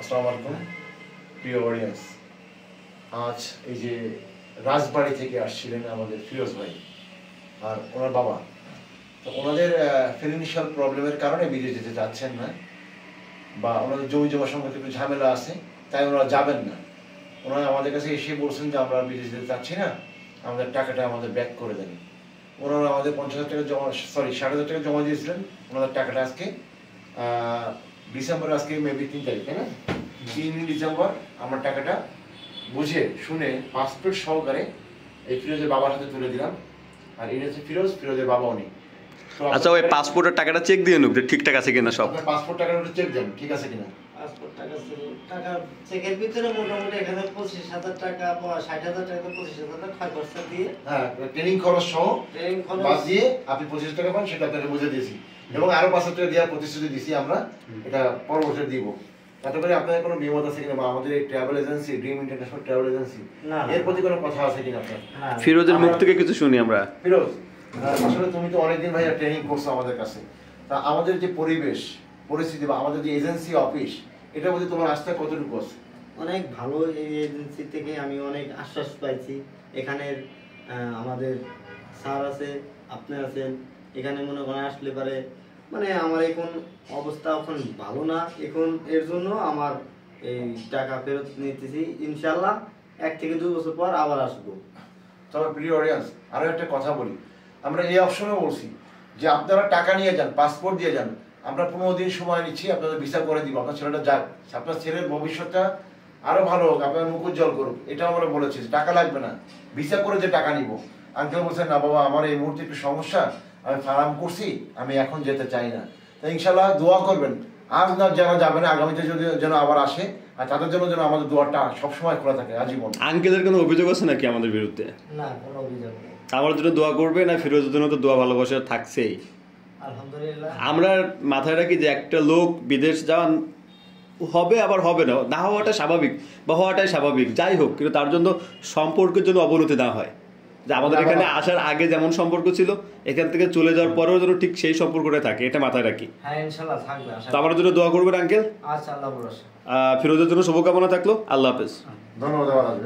আসসালামু আলাইকুম প্রিয় অডিয়েন্স। আজ এই যে রাজবাড়ি থেকে আসছিলেন আমাদের ফিরোজ ভাই আর ওনার বাবা, তো ওনাদের ফিনান্সিয়াল প্রবলেমের কারণে বিদেশ যেতে চাচ্ছেন না, বা ওনাদের জমি জমা সংক্রান্ত একটু ঝামেলা আছে, তাই ওনারা যাবেন না। ওনারা আমাদের কাছে এসে বলছেন যে আমরা বিদেশ যেতে চাচ্ছি না, আমাদের টাকাটা আমাদের ব্যাক করে দেন। ওনারা আমাদের 50,000 টাকা জমা 60,000 টাকা জমা দিয়েছিলেন। ওনাদের টাকাটা আজকে ডিসেম্বর, আজকে মেবি 3 তারিখ, তাই না? 3 ডিসেম্বর আমরা টাকাটা বুঝে শুনে পাসপোর্ট সহকারে এই ফিরোজের বাবার হাতে তুলে দিলাম। আর এটা হচ্ছে ফিরোজের বাবা উনি। আচ্ছা, ওই পাসপোর্টের টাকাটা চেক দিয়ে নুক, ঠিকঠাক আছে কিনা সব। পাসপোর্ট টাকাটা চেক দেন, ঠিক আছে কিনা। পাসপোর্ট টাকা চেকের ভিতরে মোটামুটি এখানে 25,000 টাকা 60,000 টাকা 25,000 টাকা খরচা দিয়ে, হ্যাঁ, ট্রেনিং খরচ সহ বাদ দিয়ে আপনি 25 টাকা পান, সেটা আপনাকে বুঝে দিয়েছি এবং আরো 5,000 টাকা দেওয়ার প্রতিশ্রুতি দিয়েছি আমরা, এটা পরবর্তী দিব। তাতে করে আপনাদের কোনো বিমত আছে কিনা, বা আমাদের এই travel agency dream international travel agency এর প্রতি কোনো কথা আছে কিনা আপনার? ফিরোজের মুখ থেকে কিছু শুনি আমরা। ফিরোজ, আসলে তুমি তো অনেকদিন ভাইয়া ট্রেনিং করছো আমাদের কাছে, তা আমাদের যে পরিবেশ পরিস্থিতি বা আমাদের যে এজেন্সি অফিস, এটার প্রতি তোমার আস্থা কতটুকু আছে? অনেক ভালো। এই এজেন্সি থেকে আমি অনেক আশ্বাস পাইছি। এখানের আমাদের স্যার আছে, আপনি আছেন, এখানে মনে করেন আসলে পারে মানে আমার এখন অবস্থা এখন ভালো না, এখন এর জন্য আমার এই টাকা ফেরত নিতেছি। ইনশাল্লাহ 1 থেকে 2 বছর পর আবার আসবো। তবে প্রিয় অডিয়েন্স, আরো একটা কথা বলি, আমরা এই অপশনেও বলছি যে আপনারা টাকা নিয়ে যান, পাসপোর্ট দিয়ে যান, আমরা 15 দিন সময় নিচ্ছি, আপনাদের ভিসা করে দিব, আপনার ছেলেটা যাক, আপনার ছেলের ভবিষ্যৎটা আরো ভালো হোক, আপনার মুখ উজ্জ্বল করুক, এটা আমরা বলেছি। টাকা লাগবে না, ভিসা করে যে টাকা নিব। আঙ্কেল বলছেন না বাবা, আমার এই মুহূর্তে একটু সমস্যা, আমি ফার্ম করছি, আমি এখন যেতে চাই না। তো ইনশাল্লাহ দোয়া করবেন, আজ না যারা যাবেন আগামীতে যদি যেন আবার আসে, আর তাদের জন্য যেন আমাদের দোয়াটা সবসময় খোলা থাকে আজীবন। আঙ্কেলের কোনো অভিযোগ আছে নাকি আমাদের বিরুদ্ধে? না, কোনো অভিযোগ নেই। আমার জন্য দোয়া করবে না, ফিরোজের জন্য তো দোয়া ভালোবাসা থাকছেই। আলহামদুলিল্লাহ। আমরা মাথায় রাখি যে একটা লোক বিদেশ যাওয়ান হবে, আবার হবে না, না হওয়াটা স্বাভাবিক বা হওয়াটাই স্বাভাবিক, যাই হোক, কিন্তু তার জন্য সম্পর্কের জন্য অবনতি না হয়। যে আমাদের এখানে আসার আগে যেমন সম্পর্ক ছিল, এখান থেকে চলে যাওয়ার পরেও যেন ঠিক সেই সম্পর্কটা থাকে, এটা মাথায় রাখি। হ্যাঁ, ইনশাআল্লাহ থাকবে। তো আমার জন্য দোয়া করবেন আঙ্কেল। আচ্ছা, আল্লাহ ভরসা। ফিরোজের জন্য শুভকামনা থাকলো। আল্লাহ হাফেজ। ধন্যবাদ।